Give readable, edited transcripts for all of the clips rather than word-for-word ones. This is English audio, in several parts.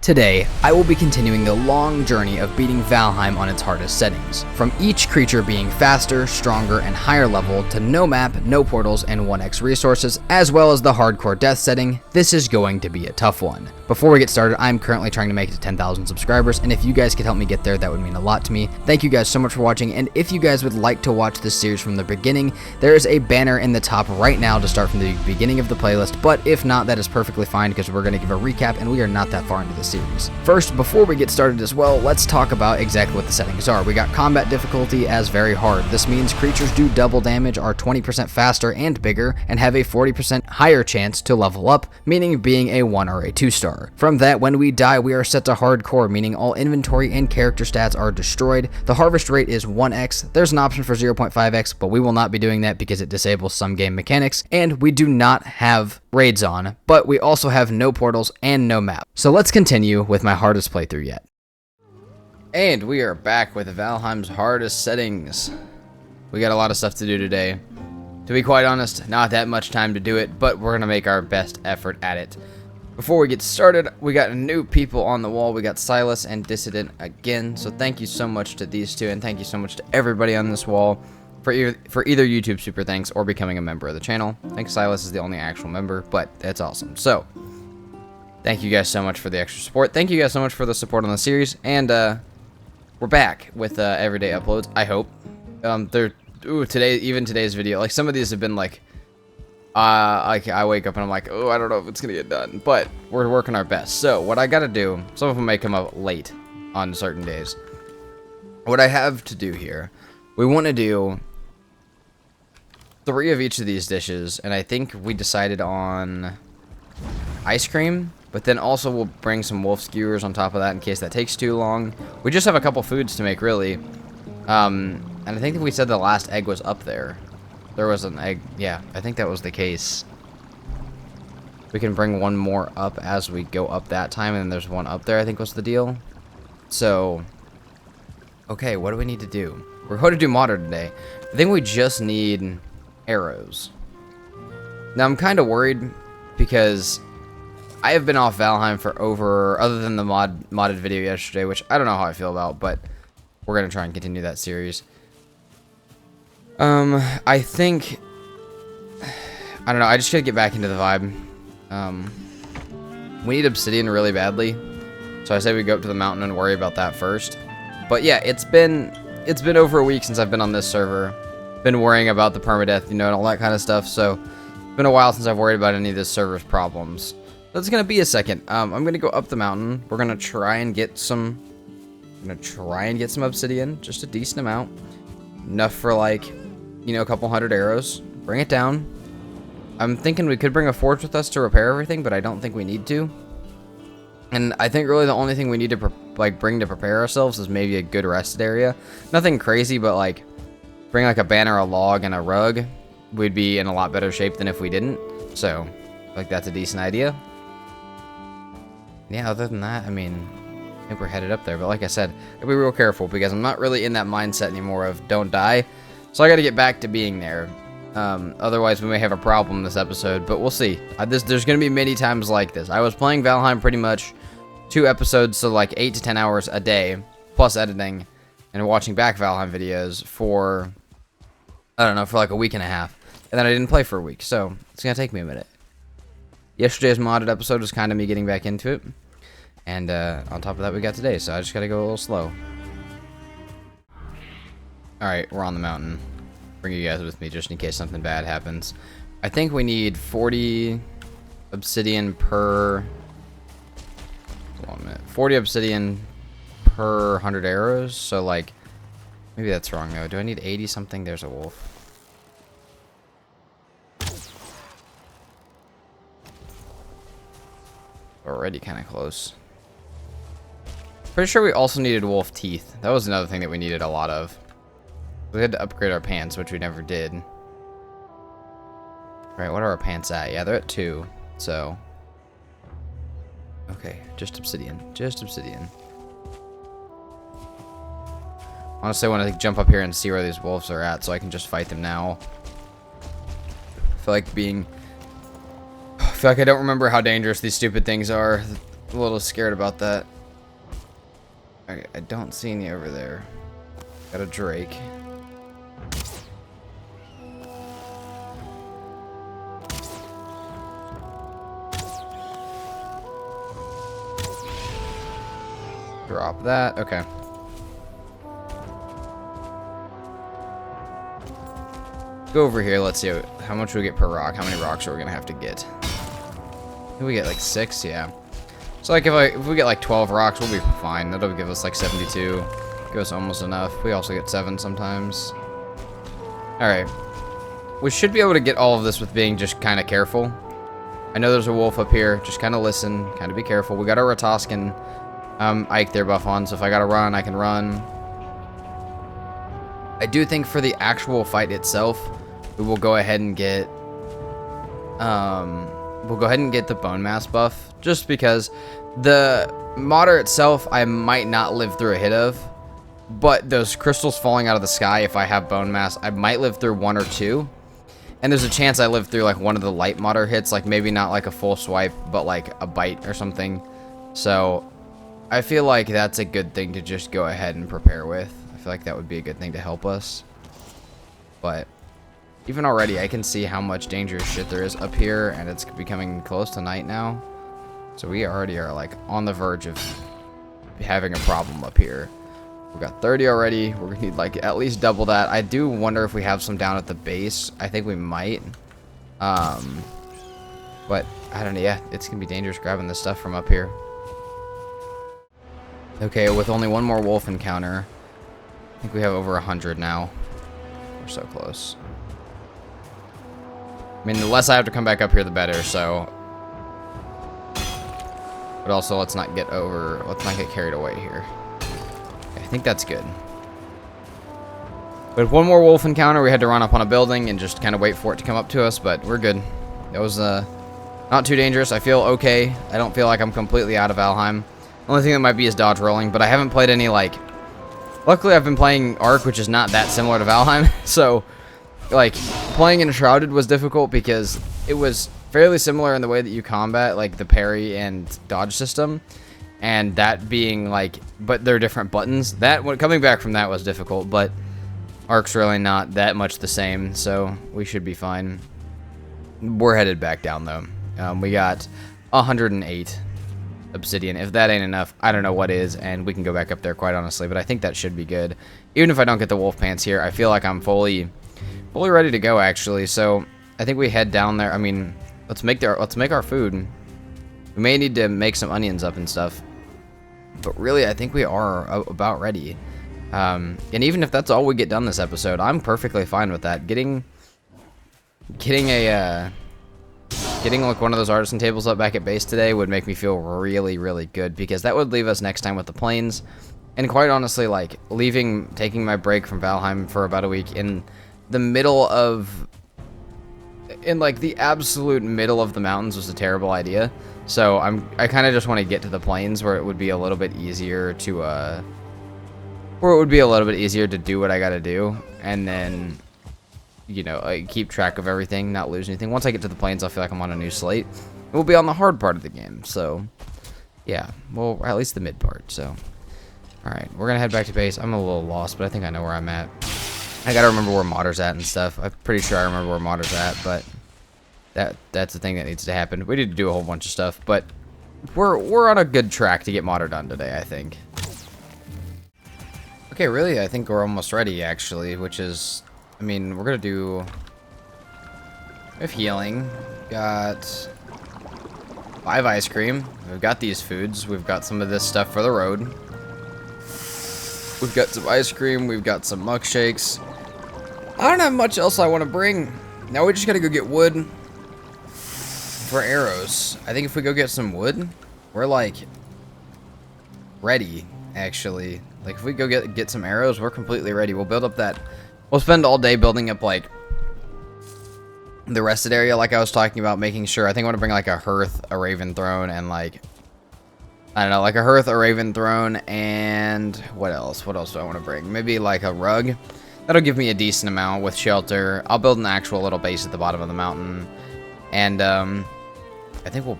Today, I will be continuing the long journey of beating Valheim on its hardest settings. From each creature being faster, stronger, and higher level to no map, no portals, and 1x resources, as well as the hardcore death setting, this is going to be a tough one. Before we get started, I'm currently trying to make it to 10,000 subscribers, and if you guys could help me get there, that would mean a lot to me. Thank you guys so much for watching, and if you guys would like to watch this series from the beginning, there is a banner in the top right now to start from the beginning of the playlist, but if not, that is perfectly fine because we're going to give a recap, and we are not that far into the series. First, before we get started as well, let's talk about exactly what the settings are. We got combat difficulty as very hard. This means creatures do double damage, are 20% faster and bigger, and have a 40% higher chance to level up, meaning being a 1 or a 2 star. From that, when we die, we are set to hardcore, meaning all inventory and character stats are destroyed. The harvest rate is 1x. There's an option for 0.5x, but we will not be doing that because it disables some game mechanics, and we do not have raids on, but we also have no portals and no map. So let's continue with my hardest playthrough yet. And we are back with Valheim's hardest settings. We got a lot of stuff to do today. To be quite honest, not that much time to do it, but we're gonna make our best effort at it. Before we get started, we got new people on the wall. We got Silas and Dissident again, so thank you so much to these two, and thank you so much to everybody on this wall for either YouTube super thanks or becoming a member of the channel. I think Silas is the only actual member, but that's awesome. So, thank you guys so much for the extra support. Thank you guys so much for the support on the series, and we're back with everyday uploads, I hope. Today's video, like some of these have been like, I wake up and I'm like, oh, I don't know if it's gonna get done, but we're working our best. So what I gotta do, some of them may come up late on certain days. What I have to do here, we want to do 3 of each of these dishes, and I think we decided on ice cream, but then also we'll bring some wolf skewers on top of that in case that takes too long. We just have a couple foods to make, really. And I think that we said the last egg was up there. There was an egg. Yeah, I think that was the case. We can bring one more up as we go up that time, and then there's one up there, I think was the deal. So, okay, what do we need to do? We're going to do modder today. I think we just need arrows. Now, I'm kind of worried because I have been off Valheim for other than the modded video yesterday, which I don't know how I feel about, but we're going to try and continue that series. I think, I don't know, I just gotta get back into the vibe. We need obsidian really badly, so I say we go up to the mountain and worry about that first. But yeah, it's been over a week since I've been on this server. Been worrying about the permadeath, and all that kind of stuff, so it's been a while since I've worried about any of this server's problems. So it's gonna be a second. I'm gonna go up the mountain. We're gonna try and get some obsidian, just a decent amount. Enough for like, a couple hundred arrows. Bring it down. I'm thinking we could bring a forge with us to repair everything, but I don't think we need to. And I think really the only thing we need to bring to prepare ourselves is maybe a good rested area. Nothing crazy, but like bring like a banner, a log, and a rug. We'd be in a lot better shape than if we didn't. So, like that's a decent idea. Yeah, other than that, I mean, I think we're headed up there. But like I said, I'll be real careful because I'm not really in that mindset anymore of don't die. So I got to get back to being there. Otherwise, we may have a problem this episode, but we'll see. There's going to be many times like this. I was playing Valheim pretty much 2 episodes, so like 8 to 10 hours a day, plus editing, and watching back Valheim videos for, I don't know, for like a week and a half. And then I didn't play for a week, so it's going to take me a minute. Yesterday's modded episode was kind of me getting back into it. And on top of that, we got today, so I just got to go a little slow. Alright, we're on the mountain. Bring you guys with me just in case something bad happens. I think we need 40 obsidian per... Hold on a minute. 40 obsidian per 100 arrows. So, like... Maybe that's wrong, though. Do I need 80 something? There's a wolf. Already kind of close. Pretty sure we also needed wolf teeth. That was another thing that we needed a lot of. We had to upgrade our pants, which we never did. Alright, what are our pants at? Yeah, they're at 2, so... Okay, just obsidian. Just obsidian. Honestly, I want to jump up here and see where these wolves are at, so I can just fight them now. I feel like I don't remember how dangerous these stupid things are. A little scared about that. Okay, I don't see any over there. Got a drake. Drop that. Okay. Go over here. Let's see how much we get per rock. How many rocks are we gonna have to get? I think we get like 6. Yeah. So like if we get like 12 rocks, we'll be fine. That'll give us like 72. Give us almost enough. We also get 7 sometimes. All right. We should be able to get all of this with being just kind of careful. I know there's a wolf up here. Just kind of listen. Kind of be careful. We got our Rataskan Ike there buff on, so if I gotta run, I can run. I do think for the actual fight itself, we will go ahead and get the bone mass buff, just because the modder itself I might not live through a hit of, but those crystals falling out of the sky, if I have bone mass, I might live through 1 or 2. And there's a chance I live through like one of the light modder hits, like maybe not like a full swipe, but like a bite or something. So I feel like that's a good thing to just go ahead and prepare with. I feel like that would be a good thing to help us. But even already, I can see how much dangerous shit there is up here, and it's becoming close to night now. So we already are like on the verge of having a problem up here. We've got 30 already. We're gonna need like at least double that. I do wonder if we have some down at the base. I think we might. But I don't know. Yeah, it's gonna be dangerous grabbing this stuff from up here. Okay, with only one more wolf encounter, I think we have over 100 now. We're so close. I mean, the less I have to come back up here, the better, so. But also, let's not get carried away here. Okay, I think that's good. With one more wolf encounter, we had to run up on a building and just kind of wait for it to come up to us, but we're good. That was not too dangerous. I feel okay. I don't feel like I'm completely out of Valheim. The only thing that might be is dodge rolling, but I haven't played any, like... Luckily, I've been playing Ark, which is not that similar to Valheim, so, like, playing in Shrouded was difficult because it was fairly similar in the way that you combat, like, the parry and dodge system, and that being, like, but they're different buttons. Coming back from that was difficult, but Ark's really not that much the same, so we should be fine. We're headed back down, though. We got 108 obsidian. If that ain't enough, I don't know what is, and we can go back up there, quite honestly, but I think that should be good. Even if I don't get the wolf pants here, I feel like I'm fully ready to go, actually. So I think we head down there. I mean, let's make our food. We may need to make some onions up and stuff, but really I think we are about ready. And even if that's all we get done this episode, I'm perfectly fine with that. Getting like one of those artisan tables up back at base today would make me feel really, really good, because that would leave us next time with the plains. And quite honestly, like, taking my break from Valheim for about a week in the middle of, like the absolute middle of the mountains was a terrible idea. So I kind of just want to get to the plains where it would be a little bit easier to, do what I gotta do, and then, you know, keep track of everything, not lose anything. Once I get to the plains, I'll feel like I'm on a new slate. We'll be on the hard part of the game, so yeah, well, at least the mid part. So all right, we're gonna head back to base. I'm a little lost, but I think I know where I'm at. I gotta remember where Modder's at and stuff. I'm pretty sure I remember where Modder's at, but that's the thing that needs to happen. We need to do a whole bunch of stuff, but we're on a good track to get Modder done today, I think. Okay, really, I think we're almost ready, actually, which is, I mean, we're gonna do, we have healing, got 5 ice cream, we've got these foods, we've got some of this stuff for the road, we've got some ice cream, we've got some muck shakes. I don't have much else I want to bring. Now we just gotta go get wood for arrows. I think if we go get some wood, we're like ready, actually. Like if we go get some arrows, we're completely ready. We'll build up that, we'll spend all day building up like the rested area, like I was talking about, making sure. I think I want to bring like a hearth, a raven throne, and like, I don't know, like a hearth, a raven throne, and what else? What else do I want to bring? Maybe like a rug. That'll give me a decent amount with shelter. I'll build an actual little base at the bottom of the mountain, and I think we'll,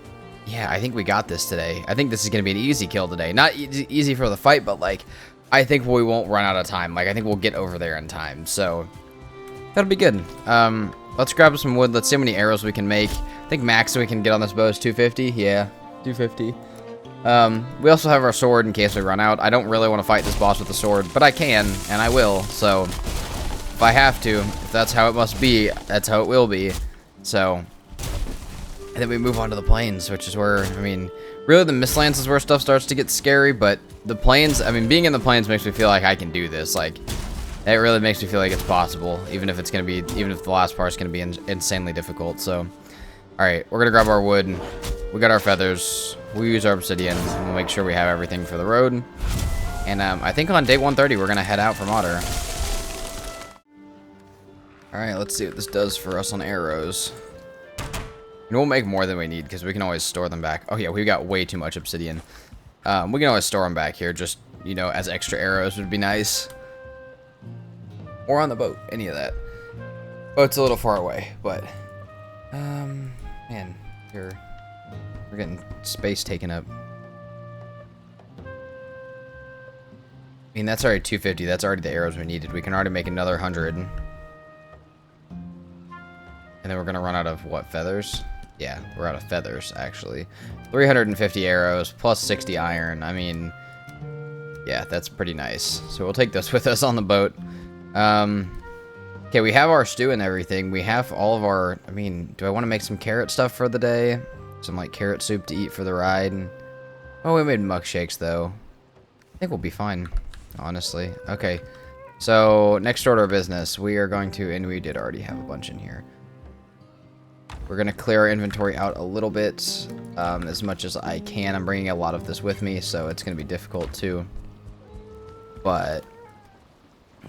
Yeah, I think we got this today. I think this is going to be an easy kill today. Not easy for the fight, but, like, I think we won't run out of time. Like, I think we'll get over there in time. So, that'll be good. Let's grab some wood. Let's see how many arrows we can make. I think max we can get on this bow is 250. Yeah, 250. We also have our sword in case we run out. I don't really want to fight this boss with the sword, but I can, and I will. So, if I have to, if that's how it must be, that's how it will be. So... And then we move on to the plains, which is where, I mean, really the Mistlands is where stuff starts to get scary, but the plains, I mean, being in the plains makes me feel like I can do this. Like, it really makes me feel like it's possible, even if it's going to be, even if the last part's going to be insanely difficult. So, alright, we're going to grab our wood. We got our feathers. We'll use our obsidian. And we'll make sure we have everything for the road. And I think on day 130, we're going to head out from Otter. Alright, let's see what this does for us on arrows. And we'll make more than we need, because we can always store them back. Oh, yeah, we've got way too much obsidian. We can always store them back here, just, you know, as extra arrows would be nice. Or on the boat, any of that. Boat's a little far away, but... man, we're getting space taken up. I mean, that's already 250. That's already the arrows we needed. We can already make another 100. And then we're going to run out of, what, feathers? Yeah, we're out of feathers, actually. 350 arrows, plus 60 iron. I mean, yeah, that's pretty nice. So we'll take this with us on the boat. Okay, we have our stew and everything. We have all of our... I mean, do I want to make some carrot stuff for the day? Some, like, carrot soup to eat for the ride. Oh, we made muck shakes, though. I think we'll be fine, honestly. Okay, so next order of business. We are going to... And we did already have a bunch in here. We're going to clear our inventory out a little bit, as much as I can. I'm bringing a lot of this with me, so it's going to be difficult too. But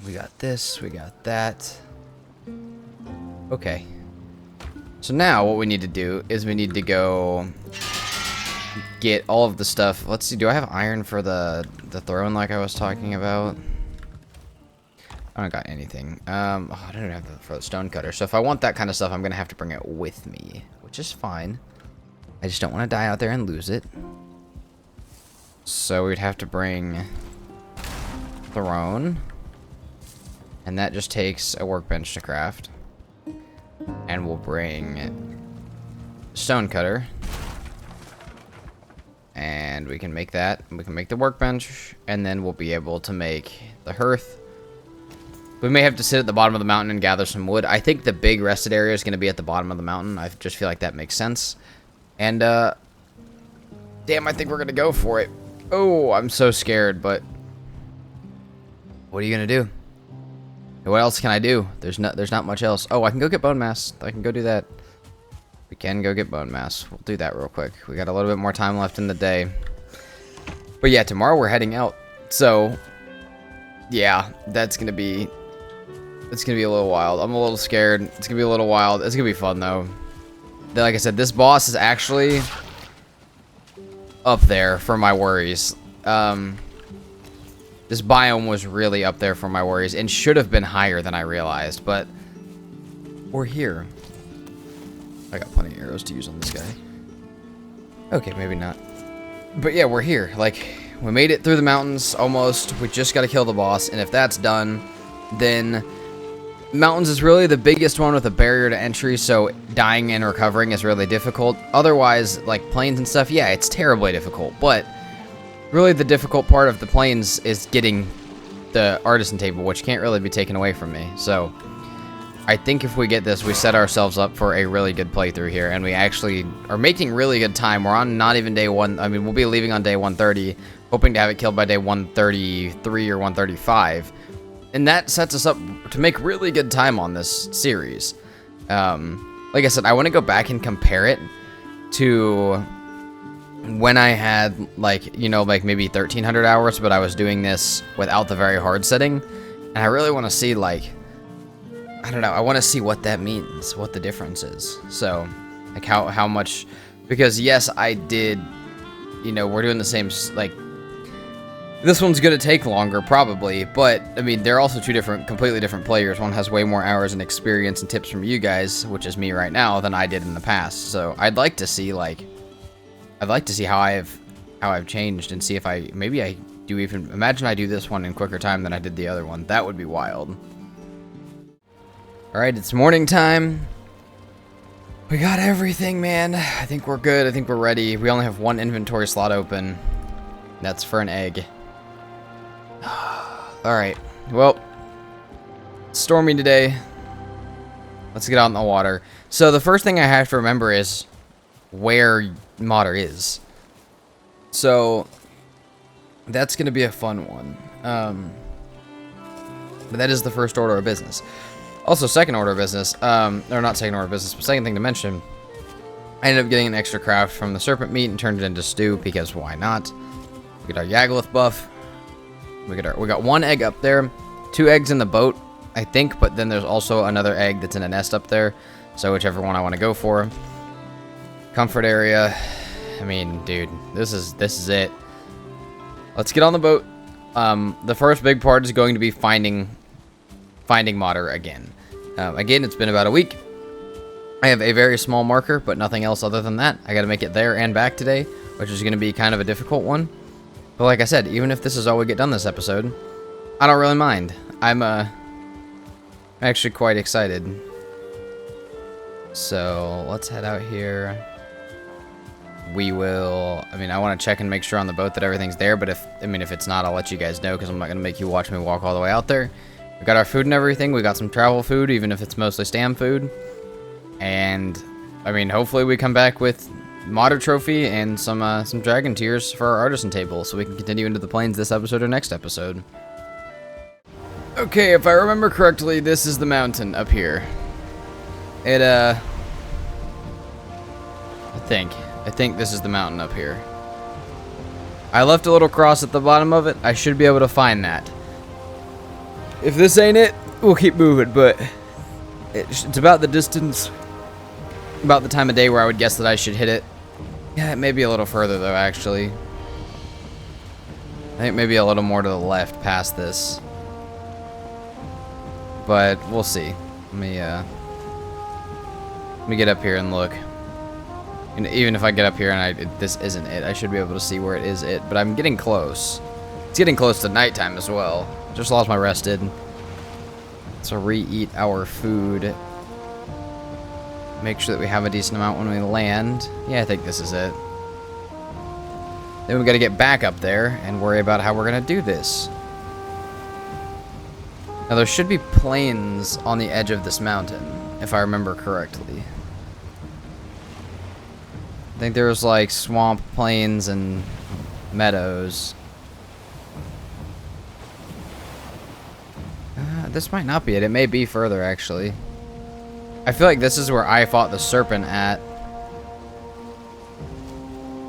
we got this, we got that. Okay. So now what we need to do is we need to go get all of the stuff. Let's see, do I have iron for the throne like I was talking about? I don't got anything. I don't have for the stone cutter. So if I want that kind of stuff, I'm going to have to bring it with me, which is fine. I just don't want to die out there and lose it. So we'd have to bring throne. And that just takes a workbench to craft. And we'll bring stone cutter. And we can make that. We can make the workbench. And then we'll be able to make the hearth. We may have to sit at the bottom of the mountain and gather some wood. I think the big rested area is going to be at the bottom of the mountain. I just feel like that makes sense. And, damn, I think we're going to go for it. Oh, I'm so scared, but... What are you going to do? What else can I do? There's not much else. Oh, I can go get bone mass. I can go do that. We can go get bone mass. We'll do that real quick. We got a little bit more time left in the day. But yeah, tomorrow we're heading out. So, yeah, that's going to be... It's going to be a little wild. I'm a little scared. It's going to be a little wild. It's going to be fun, though. Like I said, this boss is actually up there for my worries. This biome was really up there for my worries and should have been higher than I realized, but we're here. I got plenty of arrows to use on this guy. Okay, maybe not. But yeah, we're here. Like, we made it through the mountains almost. We just got to kill the boss, and if that's done, then... Mountains is really the biggest one with a barrier to entry, so dying and recovering is really difficult. Otherwise, like plains and stuff, yeah, it's terribly difficult. But really the difficult part of the plains is getting the artisan table, which can't really be taken away from me. So I think if we get this, we set ourselves up for a really good playthrough here, and we actually are making really good time. We're on not even day one. I mean, we'll be leaving on day 130, hoping to have it killed by day 133 or 135. And that sets us up to make really good time on this series. Like I said, I want to go back and compare it to when I had, like, you know, like maybe 1,300 hours, but I was doing this without the very hard setting. And I really want to see, like, I don't know, I want to see what that means, what the difference is. So, like, how much, because yes, I did, you know, we're doing the same, like, this one's going to take longer, probably, but, I mean, they're also two completely different players. One has way more hours and experience and tips from you guys, which is me right now, than I did in the past. So, I'd like to see, like, I'd like to see how I've changed and see if maybe I do even, imagine I do this one in quicker time than I did the other one. That would be wild. Alright, it's morning time. We got everything, man. I think we're good. I think we're ready. We only have one inventory slot open. That's for an egg. Alright, well, stormy today. Let's get out in the water. So the first thing I have to remember is where Mater is. So that's going to be a fun one. But that is the first order of business. Also, second order of business, or not second order of business, but second thing to mention, I ended up getting an extra craft from the serpent meat and turned it into stew, because why not? We get our Yagluth buff. We got one egg up there, 2 eggs in the boat, I think, but then there's also another egg that's in a nest up there, so whichever one I want to go for. Comfort area. I mean, dude, this is it. Let's get on the boat. The first big part is going to be finding Mater again. Again, it's been about a week. I have a very small marker, but nothing else other than that. I got to make it there and back today, which is going to be kind of a difficult one. But like I said, even if this is all we get done this episode, I don't really mind. I'm actually quite excited. So let's head out here. We will, I mean, I want to check and make sure on the boat that everything's there, but if it's not, I'll let you guys know, because I'm not going to make you watch me walk all the way out there. We got our food and everything. We got some travel food, even if it's mostly stam food. And, I mean, hopefully we come back with Mater trophy and some dragon tears for our artisan table, so we can continue into the plains this episode or next episode. Okay, if I remember correctly, this is the mountain up here. It, I think this is the mountain up here. I left a little cross at the bottom of it. I should be able to find that. If this ain't it, we'll keep moving, but it's about the distance, about the time of day where I would guess that I should hit it. Yeah, it may be a little further, though, actually. I think maybe a little more to the left past this. But we'll see. Let me get up here and look. And even if I get up here and this isn't it, I should be able to see where it is it. But I'm getting close. It's getting close to nighttime as well. Just lost my rested. So re-eat our food. Make sure that we have a decent amount when we land. Yeah, I think this is it. Then we got to get back up there and worry about how we're going to do this. Now there should be plains on the edge of this mountain, if I remember correctly. I think there was like swamp plains and meadows. This might not be it. It may be further, actually. I feel like this is where I fought the serpent at.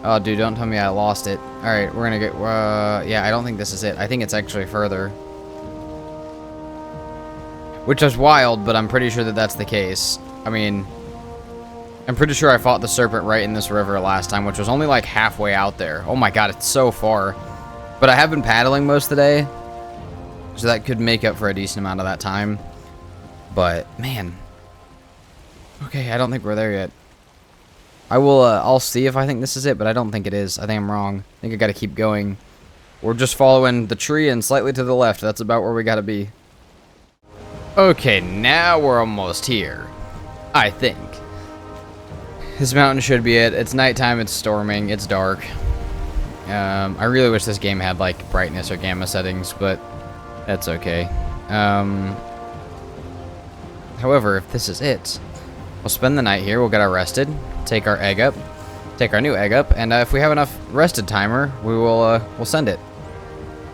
Oh, dude, don't tell me I lost it. Alright, we're gonna get... yeah, I don't think this is it. I think it's actually further. Which is wild, but I'm pretty sure that that's the case. I mean... I'm pretty sure I fought the serpent right in this river last time, which was only like halfway out there. Oh my god, it's so far. But I have been paddling most of the day, so that could make up for a decent amount of that time. But, man. Okay, I don't think we're there yet. I'll see if I think this is it, but I don't think it is. I think I'm wrong. I think I gotta keep going. We're just following the tree and slightly to the left. That's about where we gotta be. Okay, now we're almost here. I think. This mountain should be it. It's nighttime, it's storming, it's dark. I really wish this game had, like, brightness or gamma settings, but that's okay. However, if this is it, we'll spend the night here, we'll get our rested, take our egg up, take our new egg up, and if we have enough rested timer, we'll send it.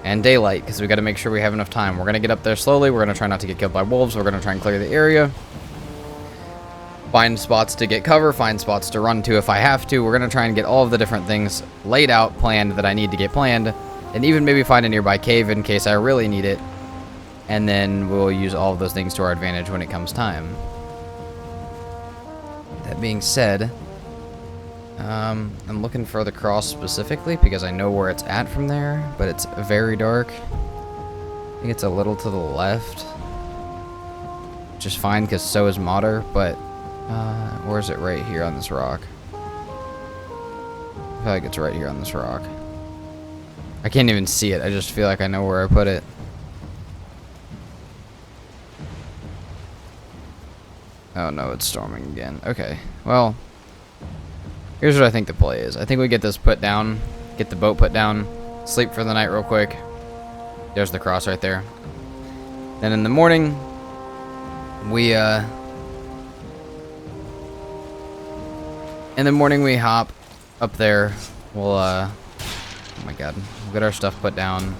And daylight, because we got to make sure we have enough time. We're going to get up there slowly, we're going to try not to get killed by wolves, we're going to try and clear the area. Find spots to get cover, find spots to run to if I have to. We're going to try and get all of the different things laid out, planned, that I need to get planned. And even maybe find a nearby cave in case I really need it. And then we'll use all of those things to our advantage when it comes time. That being said, I'm looking for the cross specifically because I know where it's at from there, but it's very dark. I think it's a little to the left. Which is fine because so is Mater, but where is it? Right here on this rock. feel like it's right here on this rock. I can't even see it. I just feel like I know where I put it. Oh no, it's storming again. Okay, well, here's what I think the play is. I think we get this put down, get the boat put down, sleep for the night real quick. There's the cross right there. Then in the morning, we hop up there. We'll oh my god, we'll get our stuff put down.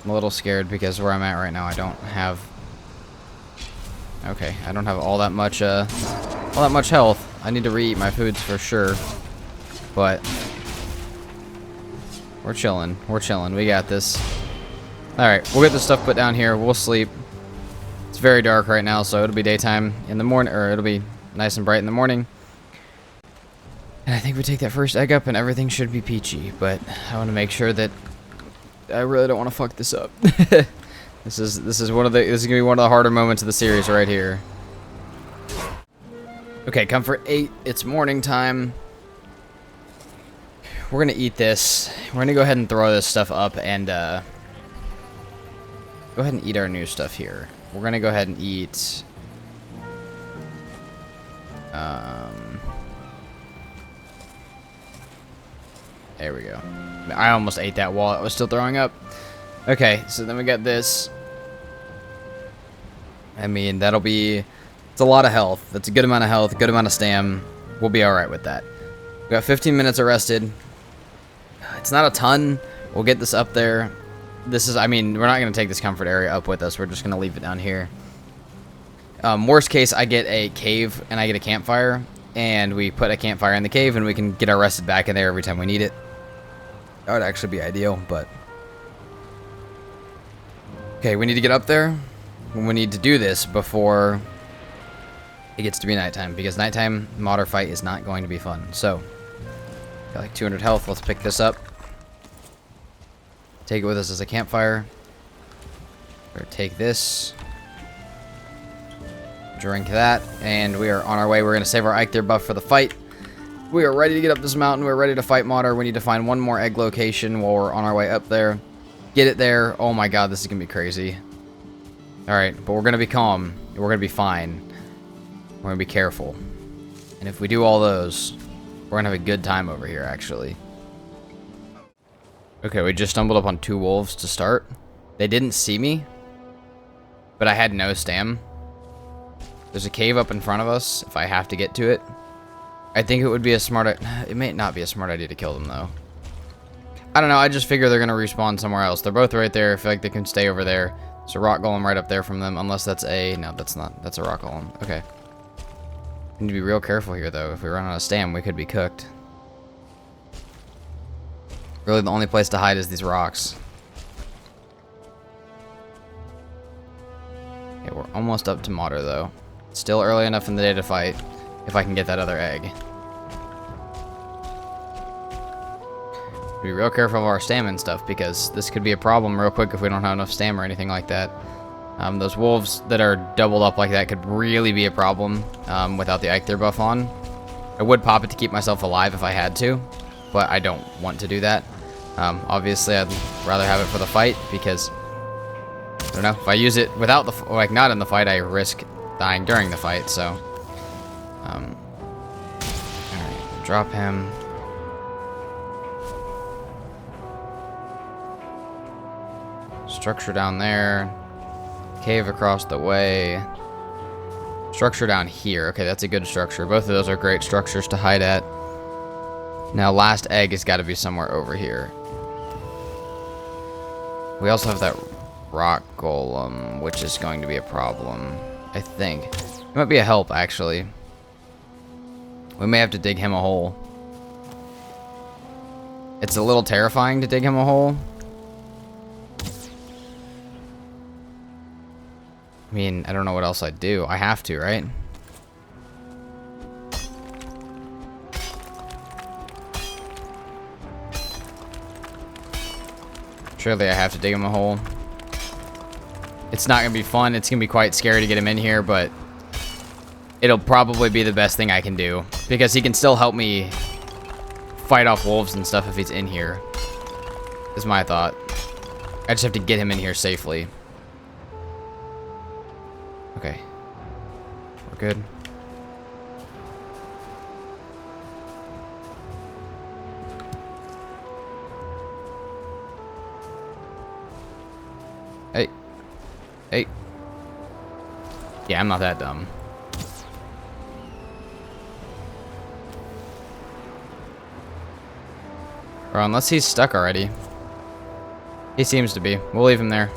I'm a little scared because where I'm at right now, I don't have all that much health. I need to re-eat my foods for sure, but we're chilling. We got this. All right, we'll get this stuff put down here. We'll sleep. It's very dark right now, so it'll be daytime in the morning, or it'll be nice and bright in the morning. And I think we take that first egg up, and everything should be peachy. But I want to make sure that I really don't want to fuck this up. This is gonna be one of the harder moments of the series right here. Okay, comfort 8. It's morning time. We're gonna eat this. We're gonna go ahead and throw this stuff up and go ahead and eat our new stuff here. We're gonna go ahead and eat. There we go. I almost ate that while I was still throwing up. Okay, so then we got this. I mean, it's a lot of health. That's a good amount of health, good amount of stam. We'll be alright with that. We got 15 minutes arrested. It's not a ton. We'll get this up there. I mean, we're not going to take this comfort area up with us. We're just going to leave it down here. Worst case, I get a cave and I get a campfire. And we put a campfire in the cave and we can get our rested back in there every time we need it. That would actually be ideal, but... Okay, we need to get up there. We need to do this before it gets to be nighttime, because nighttime modder fight is not going to be fun. So, got like 200 health. Let's pick this up. Take it with us as a campfire. Or take this. Drink that, and we are on our way. We're going to save our Eikthyr buff for the fight. We are ready to get up this mountain. We're ready to fight modder. We need to find one more egg location while we're on our way up there. Get it there. Oh my god, this is going to be crazy. Alright, but we're going to be calm. We're going to be fine. We're going to be careful. And if we do all those, we're going to have a good time over here, actually. Okay, we just stumbled up on 2 wolves to start. They didn't see me, but I had no stam. There's a cave up in front of us, if I have to get to it. I think it would be a smart... It may not be a smart idea to kill them, though. I don't know, I just figure they're going to respawn somewhere else. They're both right there. I feel like they can stay over there. There's a rock golem right up there from them, unless that's a... No, that's not. That's a rock golem. Okay. We need to be real careful here, though. If we run out of stam, we could be cooked. Really, the only place to hide is these rocks. Okay, we're almost up to modder, though. Still early enough in the day to fight, if I can get that other egg. Be real careful of our stam and stuff, because this could be a problem real quick if we don't have enough stam or anything like that. Those wolves that are doubled up like that could really be a problem without the Eikthyr buff on. I would pop it to keep myself alive if I had to, but I don't want to do that. Obviously, I'd rather have it for the fight, because I don't know, if I use it without the like not in the fight, I risk dying during the fight. So, all right, drop him. Structure down there. Cave across the way. Structure down here. Okay, that's a good structure. Both of those are great structures to hide at. Now, last egg has got to be somewhere over here. We also have that rock golem, which is going to be a problem, I think. It might be a help, actually. We may have to dig him a hole. It's a little terrifying to dig him a hole. I mean, I don't know what else I'd do. I have to, right? Surely I have to dig him a hole. It's not going to be fun. It's going to be quite scary to get him in here, but it'll probably be the best thing I can do, because he can still help me fight off wolves and stuff if he's in here. Is my thought. I just have to get him in here safely. Okay. We're good. Hey. Hey. Yeah, I'm not that dumb. Or unless he's stuck already. He seems to be. We'll leave him there.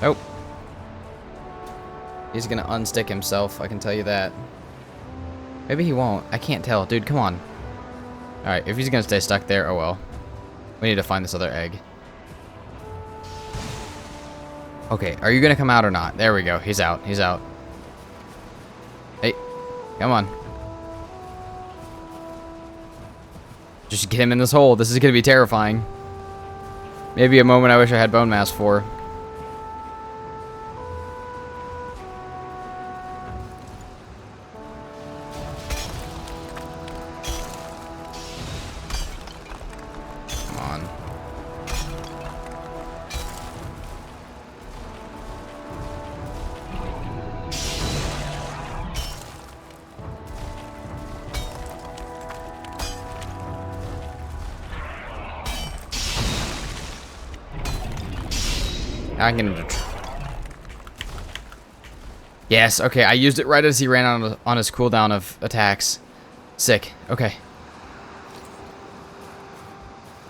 Oh. He's gonna unstick himself, I can tell you that. Maybe he won't. I can't tell. Dude, come on. Alright, if he's gonna stay stuck there, oh well. We need to find this other egg. Okay, are you gonna come out or not? There we go. He's out. He's out. Hey, come on. Just get him in this hole. This is gonna be terrifying. Maybe a moment I wish I had bone mass for. Come on. I can. Yes, okay, I used it right as he ran on his cooldown of attacks. Sick, okay.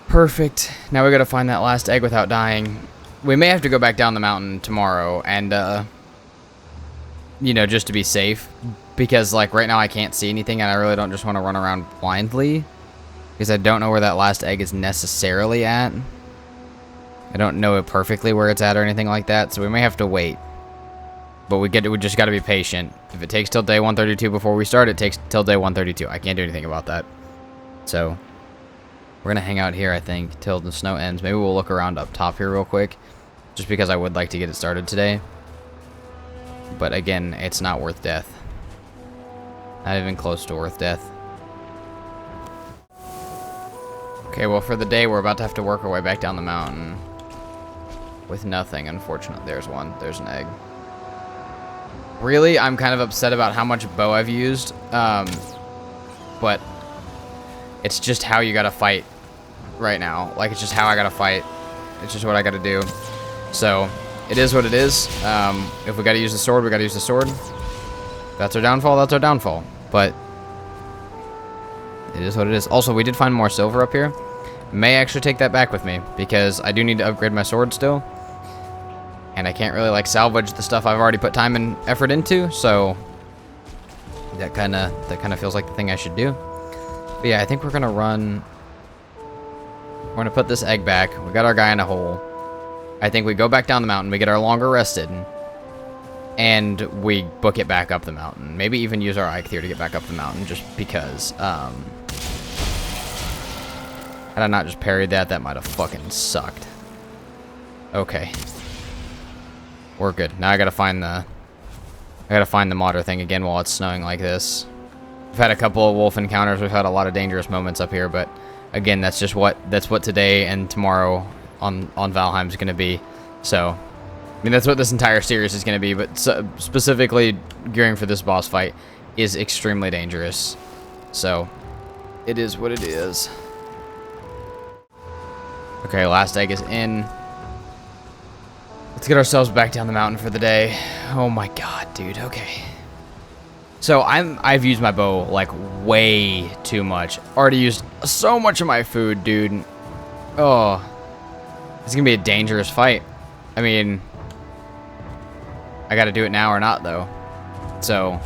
Perfect. Now we gotta find that last egg without dying. We may have to go back down the mountain tomorrow and, you know, just to be safe. Because, like, right now I can't see anything and I really don't just want to run around blindly. Because I don't know where that last egg is necessarily at. I don't know it perfectly where it's at or anything like that, so we may have to wait. But we just got to be patient. If it takes till day 132 before we start, it takes till day 132. I can't do anything about that. So, we're going to hang out here, I think, till the snow ends. Maybe we'll look around up top here real quick, just because I would like to get it started today. But again, it's not worth death. Not even close to worth death. Okay, well, for the day, we're about to have to work our way back down the mountain. With nothing, unfortunately. There's one. There's an egg. Really, I'm kind of upset about how much bow I've used. But it's just how you gotta fight right now. Like, it's just how I gotta fight. It's just what I gotta do. So, it is what it is. If we gotta use the sword, we gotta use the sword. That's our downfall, that's our downfall. But it is what it is. Also, we did find more silver up here. May actually take that back with me, because I do need to upgrade my sword still. And I can't really, like, salvage the stuff I've already put time and effort into, so that kind of feels like the thing I should do. But yeah, I think we're gonna run. We're gonna put this egg back. We got our guy in a hole. I think we go back down the mountain. We get our longer rested, and we book it back up the mountain. Maybe even use our Ike here to get back up the mountain, just because. Had I not just parried that, that might have fucking sucked. Okay. We're good. Now I gotta find the modder thing again while it's snowing like this. We've had a couple of wolf encounters. We've had a lot of dangerous moments up here, but again, that's what today and tomorrow on Valheim is gonna be. So, I mean, that's what this entire series is gonna be, but specifically gearing for this boss fight is extremely dangerous. So, it is what it is. Okay, last egg is in. Let's get ourselves back down the mountain for the day. Oh my god, dude. Okay. So I've used my bow like way too much. Already used so much of my food, dude. Oh. It's gonna be a dangerous fight. I mean, I gotta do it now or not though. So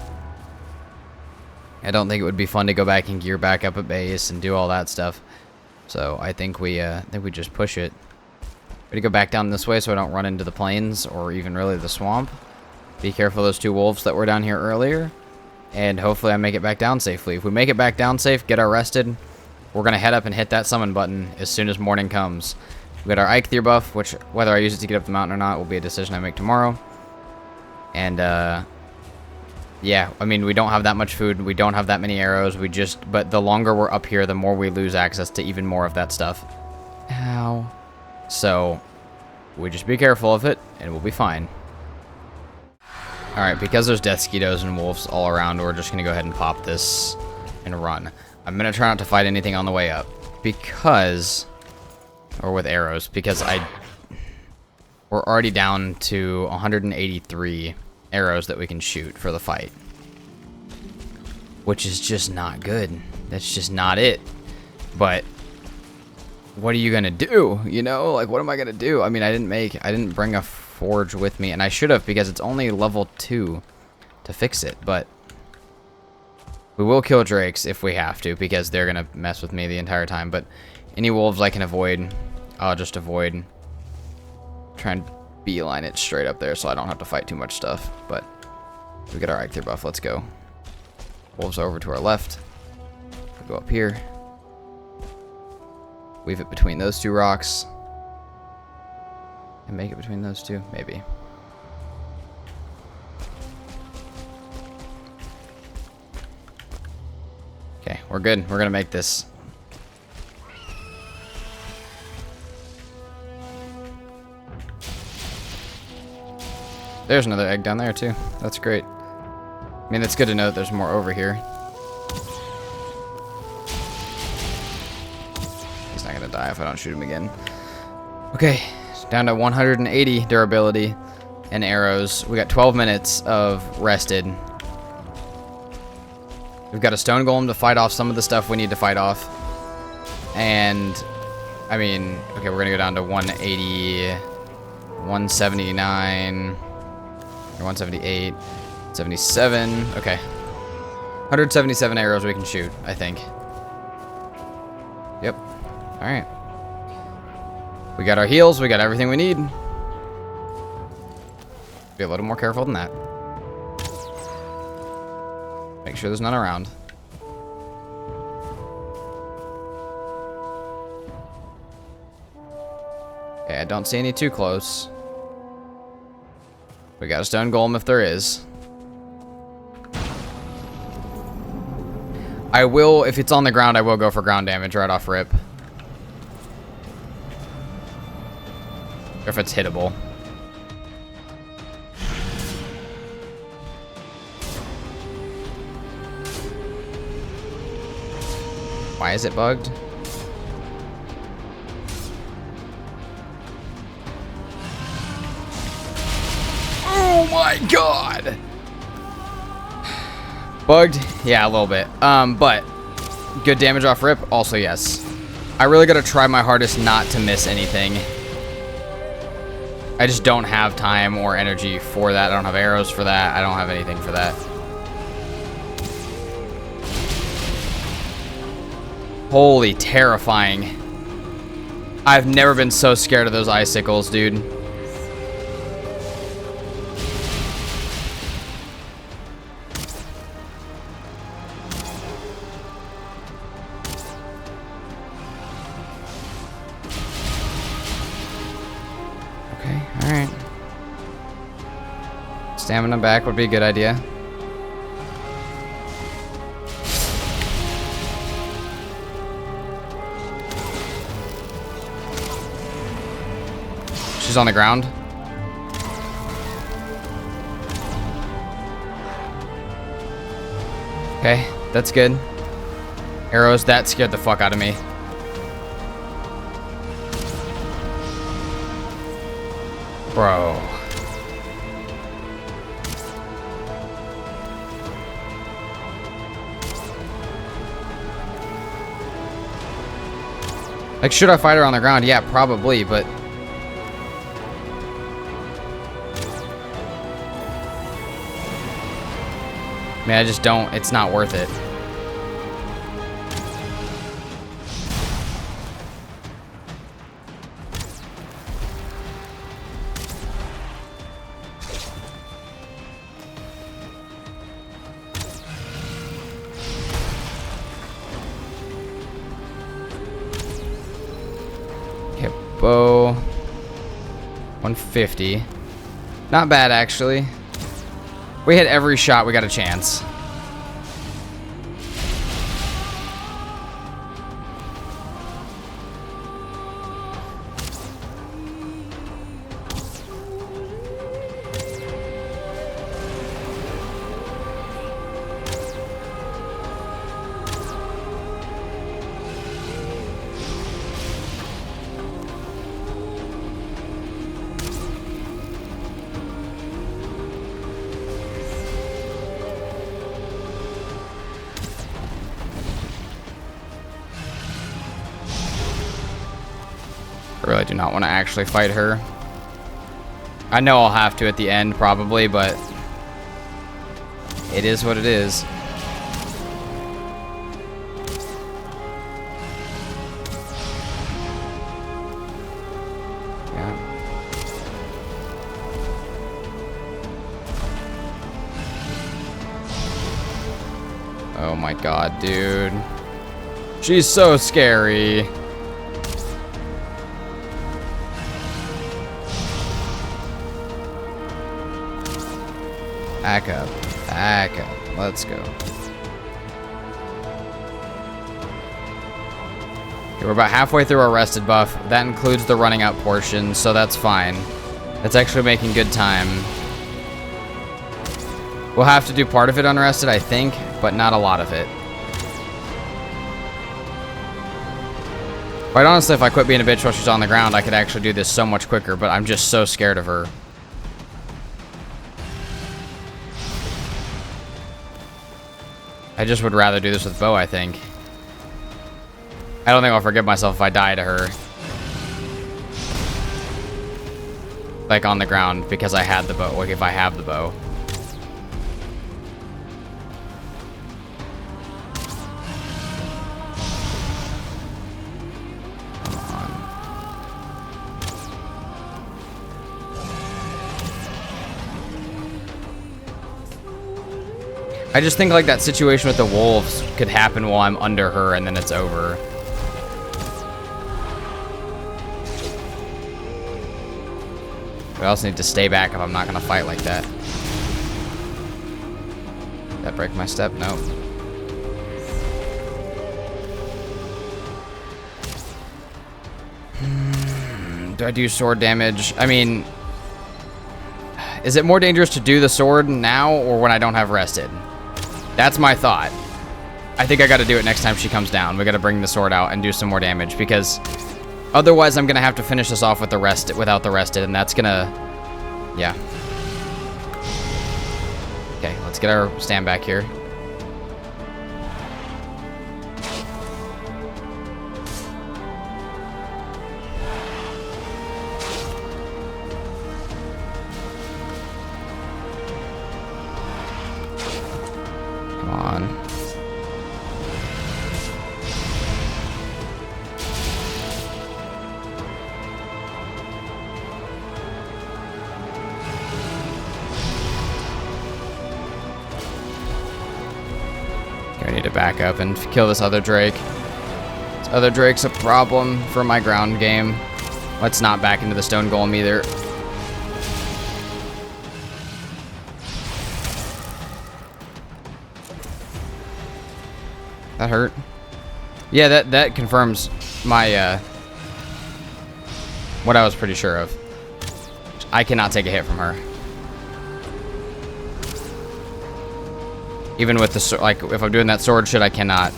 I don't think it would be fun to go back and gear back up at base and do all that stuff. So I think we just push it. We're gonna go back down this way so I don't run into the plains or even really the swamp. Be careful of those two wolves that were down here earlier. And hopefully I make it back down safely. If we make it back down safe, get our rested, we're gonna head up and hit that summon button as soon as morning comes. We got our Eikthyr buff, which whether I use it to get up the mountain or not will be a decision I make tomorrow. And Yeah, I mean, we don't have that much food. We don't have that many arrows. But the longer we're up here, the more we lose access to even more of that stuff. Ow. So, we just be careful of it, and we'll be fine. Alright, because there's death skeetos and wolves all around, we're just going to go ahead and pop this and run. I'm going to try not to fight anything on the way up. Because... Or with arrows. Because we're already down to 183 arrows that we can shoot for the fight. Which is just not good. That's just not it. But... What are you going to do? You know? Like, what am I going to do? I mean, I didn't bring a forge with me, and I should have, because it's only level 2 to fix it, but we will kill drakes if we have to, because they're gonna mess with me the entire time. But any wolves I can avoid, I'll just avoid. Try and beeline it straight up there so I don't have to fight too much stuff. But we got our Ike buff. Let's go. Wolves are over to our left. We'll go up here, weave it between those two rocks. And make it between those two? Maybe. Okay, we're good. We're gonna make this. There's another egg down there too. That's great. I mean, it's good to know that there's more over here. He's not gonna die if I don't shoot him again. Okay. Down to 180 durability and arrows. We got 12 minutes of rested. We've got a stone golem to fight off some of the stuff we need to fight off. And, I mean, okay, we're going to go down to 180, 179, or 178, 77. Okay. 177 arrows we can shoot, I think. Yep. All right. We got our heals, we got everything we need. Be a little more careful than that. Make sure there's none around. Okay, I don't see any too close. We got a stone golem if there is. I will, if it's on the ground, I will go for ground damage right off rip. If it's hittable. Why is it bugged? Oh my god! Bugged? Yeah, a little bit. But good damage off rip? Also yes. I really gotta try my hardest not to miss anything. I just don't have time or energy for that. I don't have arrows for that. I don't have anything for that. Holy terrifying. I've never been so scared of those icicles, dude. Okay, alright. Stamina back would be a good idea. She's on the ground. Okay, that's good. Arrows, that scared the fuck out of me. Bro. Like, should I fight her on the ground? Yeah, probably, but... I mean, I just don't... It's not worth it. Okay, bow. 150. Not bad, actually. We hit every shot, we got a chance. I really do not want to actually fight her. I know I'll have to at the end, probably, but it is what it is. Yeah. Oh my god, dude. She's so scary. Back up. Back up. Let's go. Okay, we're about halfway through our rested buff. That includes the running out portion, so that's fine. It's actually making good time. We'll have to do part of it unrested, I think, but not a lot of it. Quite honestly, if I quit being a bitch while she's on the ground, I could actually do this so much quicker, but I'm just so scared of her. I just would rather do this with bow, I think. I don't think I'll forgive myself if I die to her. Like on the ground because I had the bow. Like if I have the bow. Come on. I just think like that situation with the wolves could happen while I'm under her and then it's over. We also need to stay back if I'm not gonna fight like that. Did that break my step? No. Do I do sword damage? I mean, is it more dangerous to do the sword now or when I don't have rested? That's my thought. I think I gotta do it next time she comes down. We gotta bring the sword out and do some more damage because otherwise I'm gonna have to finish this off with the rest without the rested, and that's gonna, yeah. Okay, let's get our stand back here. Come on. I need to back up and kill this other Drake. This other Drake's a problem for my ground game. Let's not back into the stone golem either. That hurt. Yeah, that confirms my what I was pretty sure of. I cannot take a hit from her. Even with the sword, like, if I'm doing that sword shit, I cannot.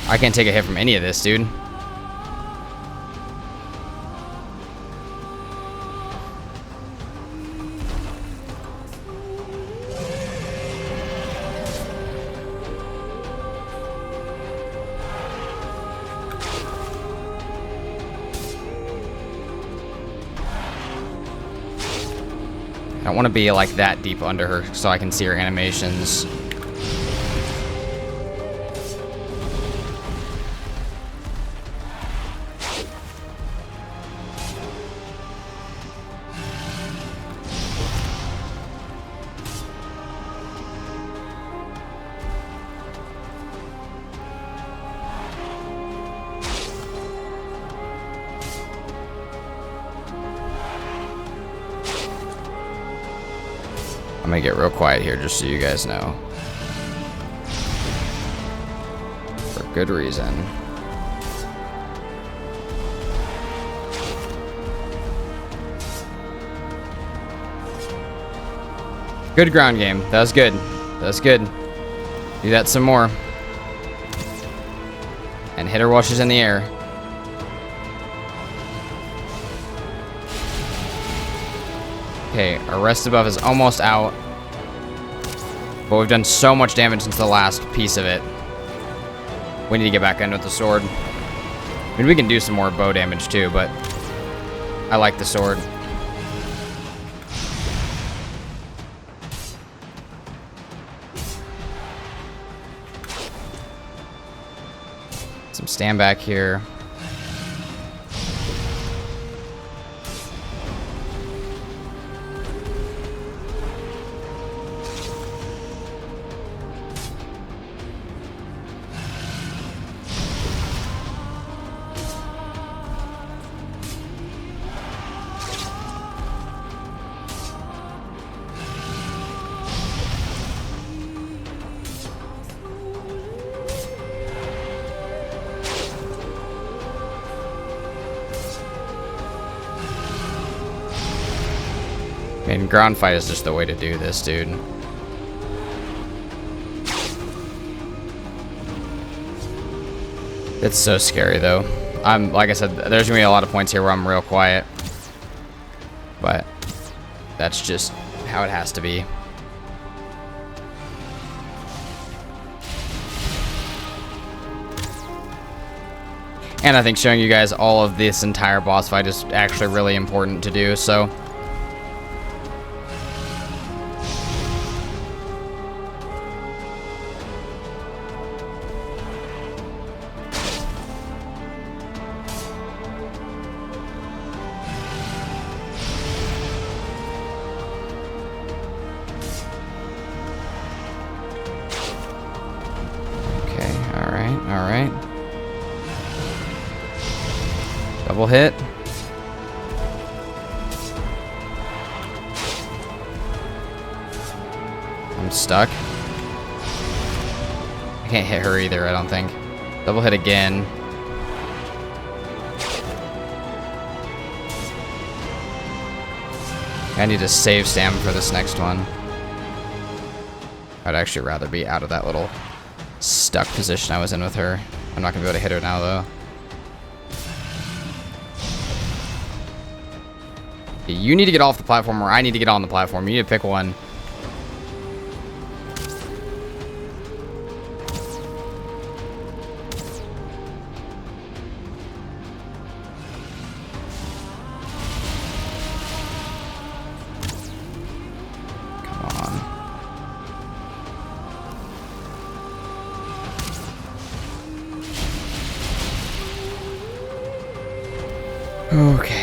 I can't take a hit from any of this, dude. I don't want to be like that deep under her so I can see her animations. gonna get real quiet here just so you guys know. For good reason. Good ground game. That was good. That was good. Do that some more. And hit her while she's in the air. Okay, our rest buff is almost out. But we've done so much damage since the last piece of it. We need to get back in with the sword. I mean, we can do some more bow damage too, but I like the sword. Some stand back here. I mean, ground fight is just the way to do this, dude. It's so scary, though. Like I said, there's gonna be a lot of points here where I'm real quiet. But that's just how it has to be. And I think showing you guys all of this entire boss fight is actually really important to do, so... Alright. Double hit. I'm stuck. I can't hit her either, I don't think. Double hit again. I need to save stamina for this next one. I'd actually rather be out of that little stuck position I was in with her. I'm not gonna be able to hit her now, though. You need to get off the platform, or I need to get on the platform. You need to pick one. Okay.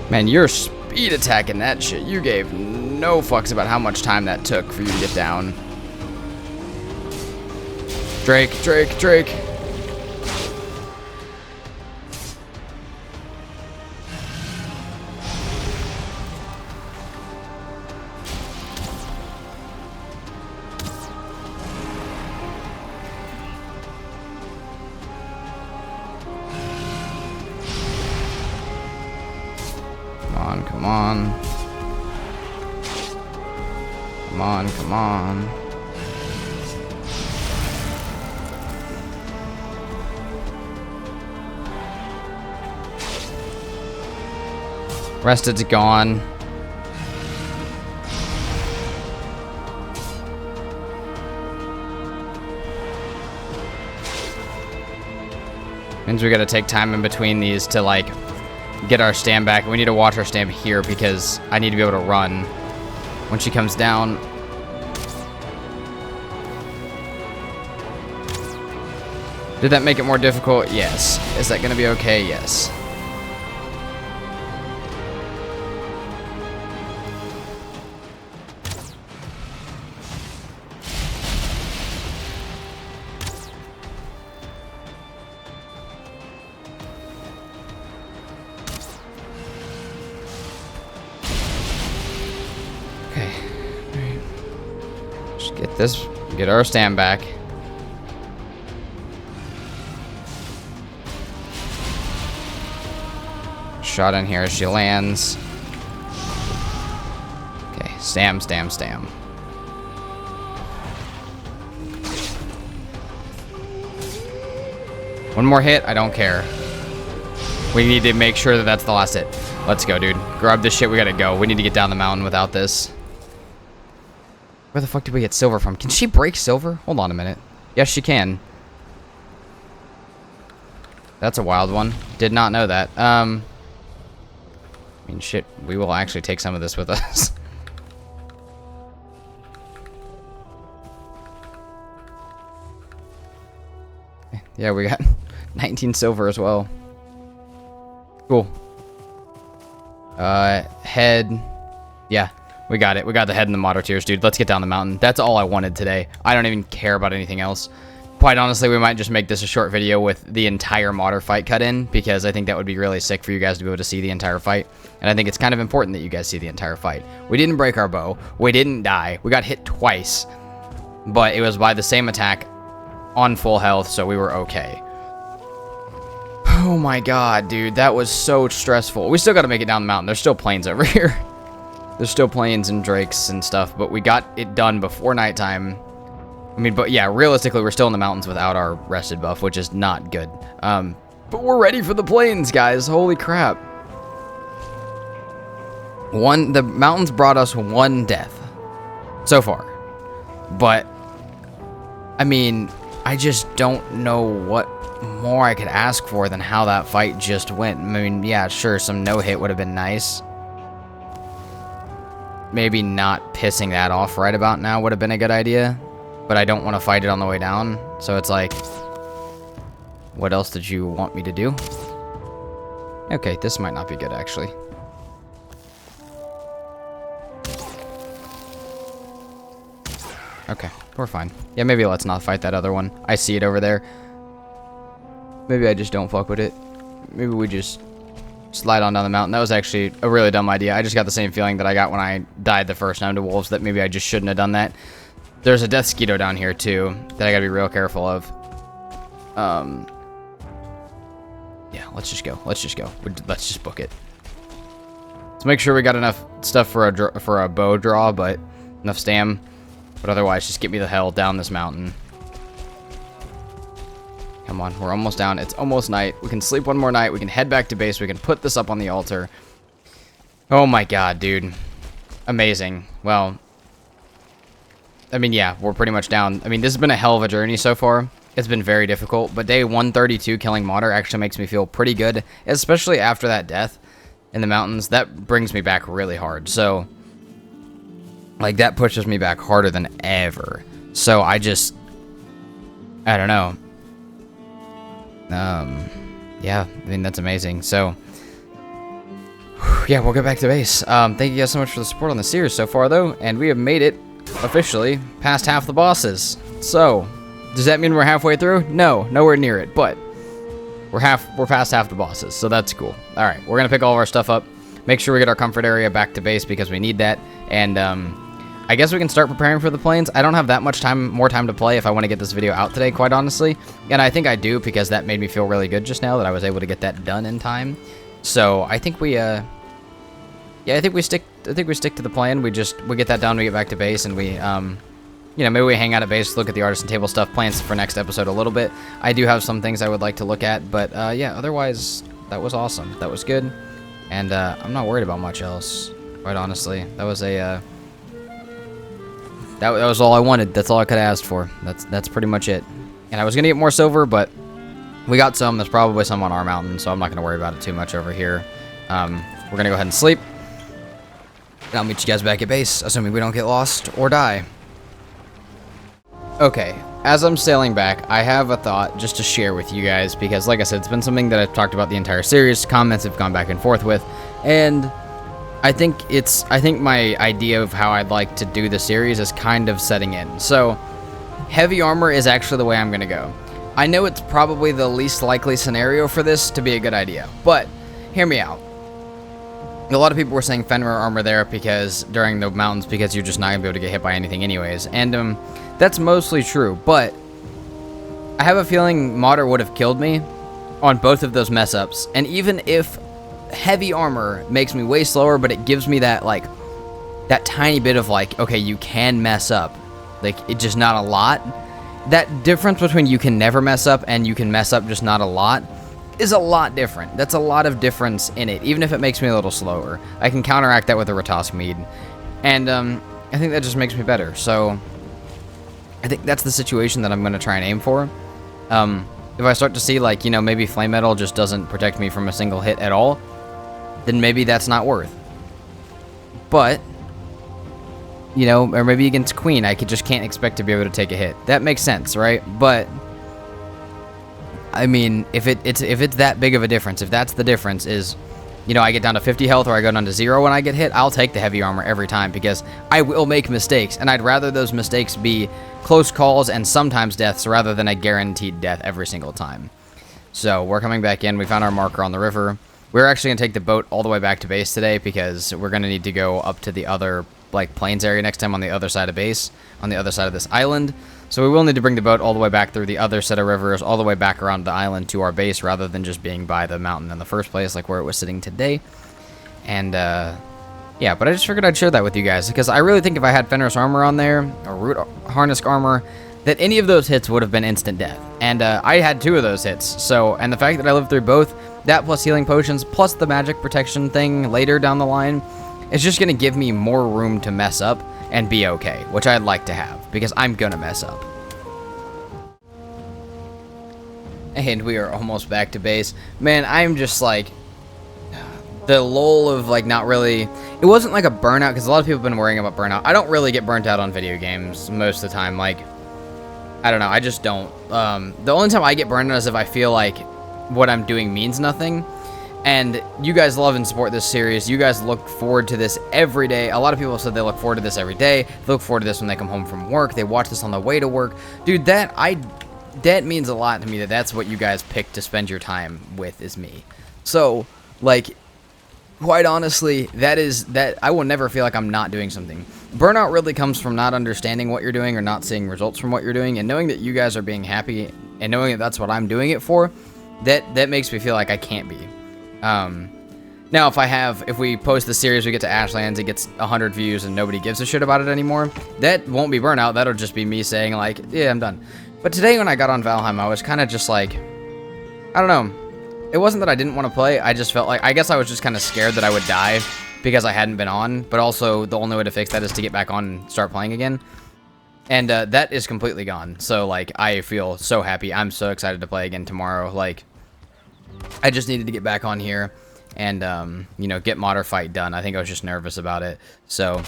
Man, you're speed attacking that shit. You gave no fucks about how much time that took for you to get down. Drake. Come on. Rested's gone. Means we gotta take time in between these to, like, get our stand back. We need to watch our stand here because I need to be able to run when she comes down. Did that make it more difficult? Yes. Is that gonna be okay? Yes. Get our stand back. Shot in here as she lands. Okay, stam. One more hit, I don't care. We need to make sure that that's the last hit. Let's go, dude. Grab this shit, we gotta go. We need to get down the mountain without this. Where the fuck did we get silver from? Can she break silver? Hold on a minute. Yes, she can. That's a wild one. Did not know that. I mean, shit, we will actually take some of this with us. Yeah, we got 19 silver as well. Cool. Head. Yeah, we got it. We got the head and the modder tiers, dude. Let's get down the mountain. That's all I wanted today. I don't even care about anything else. Quite honestly, we might just make this a short video with the entire modder fight cut in, because I think that would be really sick for you guys to be able to see the entire fight. And I think it's kind of important that you guys see the entire fight. We didn't break our bow. We didn't die. We got hit twice. But it was by the same attack on full health, so we were okay. Oh my god, dude. That was so stressful. We still got to make it down the mountain. There's still plains over here. There's still plains and drakes and stuff, but we got it done before nighttime. I mean, but yeah, realistically, we're still in the mountains without our rested buff, which is not good. But we're ready for the plains, guys. Holy crap. The mountains brought us one death so far. But, I mean, I just don't know what more I could ask for than how that fight just went. I mean, yeah, sure, some no-hit would have been nice. Maybe not pissing that off right about now would have been a good idea. But I don't want to fight it on the way down. So it's like, what else did you want me to do? Okay, this might not be good, actually. Okay, we're fine. Yeah, maybe let's not fight that other one. I see it over there. Maybe I just don't fuck with it. Maybe we just slide on down the mountain. That was actually a really dumb idea. I just got the same feeling that I got when I died the first time to wolves, that maybe I just shouldn't have done that. There's a death skeeto down here, too, that I gotta be real careful of. Yeah, let's just go. Let's just go. Let's just book it. Let's make sure we got enough stuff for a bow draw, but enough stam. But otherwise, just get me the hell down this mountain. Come on, we're almost down. It's almost night. We can sleep one more night. We can head back to base. We can put this up on the altar. Oh my god, dude. Amazing. Well, I mean, yeah, we're pretty much down. I mean, this has been a hell of a journey so far. It's been very difficult, but day 132 killing modder actually makes me feel pretty good, especially after that death in the mountains. That brings me back really hard. So, like, that pushes me back harder than ever. So I don't know. Yeah, I mean, that's amazing. So, yeah, we'll get back to base. Thank you guys so much for the support on the series so far, though, and we have made it officially past half the bosses. So, does that mean we're halfway through? No, nowhere near it, but we're past half the bosses, so that's cool. All right, we're gonna pick all of our stuff up, make sure we get our comfort area back to base because we need that, and I guess we can start preparing for the plains. I don't have that much more time to play if I want to get this video out today, quite honestly, and I think I do because that made me feel really good just now that I was able to get that done in time. So I think we yeah, I think we stick to the plan. We get that done, we get back to base, and we you know, maybe we hang out at base, look at the artisan table stuff, plans for next episode a little bit. I do have some things I would like to look at, but yeah, otherwise that was awesome. That was good, and I'm not worried about much else, quite honestly. That was a that was all I wanted. That's all I could have asked for. That's pretty much it. And I was gonna get more silver, but we got some. There's probably some on our mountain, so I'm not gonna worry about it too much over here. We're gonna go ahead and sleep. And I'll meet you guys back at base, assuming we don't get lost or die. Okay, as I'm sailing back, I have a thought just to share with you guys, because like I said, it's been something that I've talked about the entire series, comments have gone back and forth with, and I think my idea of how I'd like to do the series is kind of setting in. So, heavy armor is actually the way I'm gonna go. I know it's probably the least likely scenario for this to be a good idea, but hear me out. A lot of people were saying Fenrir armor there because during the mountains, because you're just not gonna be able to get hit by anything anyways, and that's mostly true. But I have a feeling Modder would have killed me on both of those mess ups, and even if heavy armor makes me way slower, but it gives me that like that tiny bit of like, okay, you can mess up, like it's just not a lot. That difference between you can never mess up and you can mess up just not a lot is a lot different. That's a lot of difference in it, even if it makes me a little slower. I can counteract that with a Ratosk Mead, and I think that just makes me better. So I think that's the situation that I'm going to try and aim for. If I start to see, like, you know, maybe Flame Metal just doesn't protect me from a single hit at all, then maybe that's not worth. But, you know, or maybe against Queen, I just can't expect to be able to take a hit. That makes sense, right? But I mean, if it's that big of a difference, if that's the difference is, you know, I get down to 50 health or I go down to 0 when I get hit, I'll take the heavy armor every time because I will make mistakes, and I'd rather those mistakes be close calls and sometimes deaths rather than a guaranteed death every single time. So we're coming back in. We found our marker on the river. We're actually going to take the boat all the way back to base today because we're going to need to go up to the other, like, plains area next time on the other side of base, on the other side of this island. So we will need to bring the boat all the way back through the other set of rivers, all the way back around the island to our base, rather than just being by the mountain in the first place, like where it was sitting today. And, yeah, but I just figured I'd share that with you guys, because I really think if I had Fenris armor on there, or Root Harness armor, that any of those hits would have been instant death. And I had 2 of those hits, so, and the fact that I lived through both, that plus healing potions, plus the magic protection thing later down the line, is just going to give me more room to mess up and be okay, which I'd like to have, because I'm gonna mess up. And we are almost back to base. Man, I'm just like, the lull of like not really, it wasn't like a burnout, because a lot of people have been worrying about burnout. I don't really get burnt out on video games most of the time. Like, I don't know, I just don't. The only time I get burned out is if I feel like what I'm doing means nothing. And you guys love and support this series. You guys look forward to this every day. A lot of people have said they look forward to this every day. They look forward to this when they come home from work. They watch this on the way to work. Dude, that means a lot to me, that that's what you guys pick to spend your time with, is me. So, like, quite honestly, that I will never feel like I'm not doing something. Burnout really comes from not understanding what you're doing or not seeing results from what you're doing, and knowing that you guys are being happy and knowing that that's what I'm doing it for, that makes me feel like I can't be. Now if we post the series, we get to Ashlands, it gets 100 views and nobody gives a shit about it anymore, that won't be burnout. That'll just be me saying like, yeah, I'm done. But today when I got on Valheim, I was kind of just like, I don't know. It wasn't that I didn't want to play. I just felt like, I guess I was just kind of scared that I would die because I hadn't been on, but also the only way to fix that is to get back on and start playing again. And that is completely gone. So like, I feel so happy. I'm so excited to play again tomorrow. Like, I just needed to get back on here and, you know, get Modder fight done. I think I was just nervous about it. So,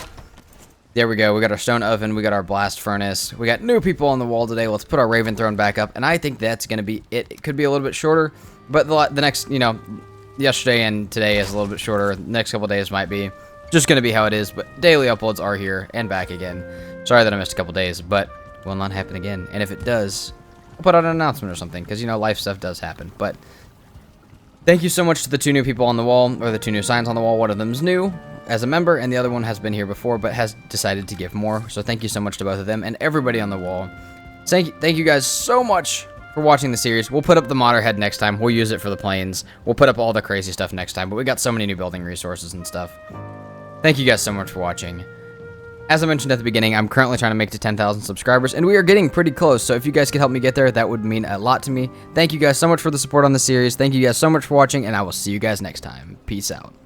there we go. We got our stone oven. We got our blast furnace. We got new people on the wall today. Let's put our Raven throne back up. And I think that's going to be it. It could be a little bit shorter, but the next, you know, yesterday and today is a little bit shorter. The next couple days might be just going to be how it is. But daily uploads are here and back again. Sorry that I missed a couple days, but it will not happen again. And if it does, I'll put out an announcement or something, because, you know, life stuff does happen. But thank you so much to the 2 new people on the wall, or the 2 new signs on the wall. One of them's new as a member, and the other one has been here before, but has decided to give more. So thank you so much to both of them, and everybody on the wall. Thank you guys so much for watching the series. We'll put up the modder head next time. We'll use it for the planes. We'll put up all the crazy stuff next time, but we got so many new building resources and stuff. Thank you guys so much for watching. As I mentioned at the beginning, I'm currently trying to make to 10,000 subscribers, and we are getting pretty close, so if you guys could help me get there, that would mean a lot to me. Thank you guys so much for the support on the series. Thank you guys so much for watching, and I will see you guys next time. Peace out.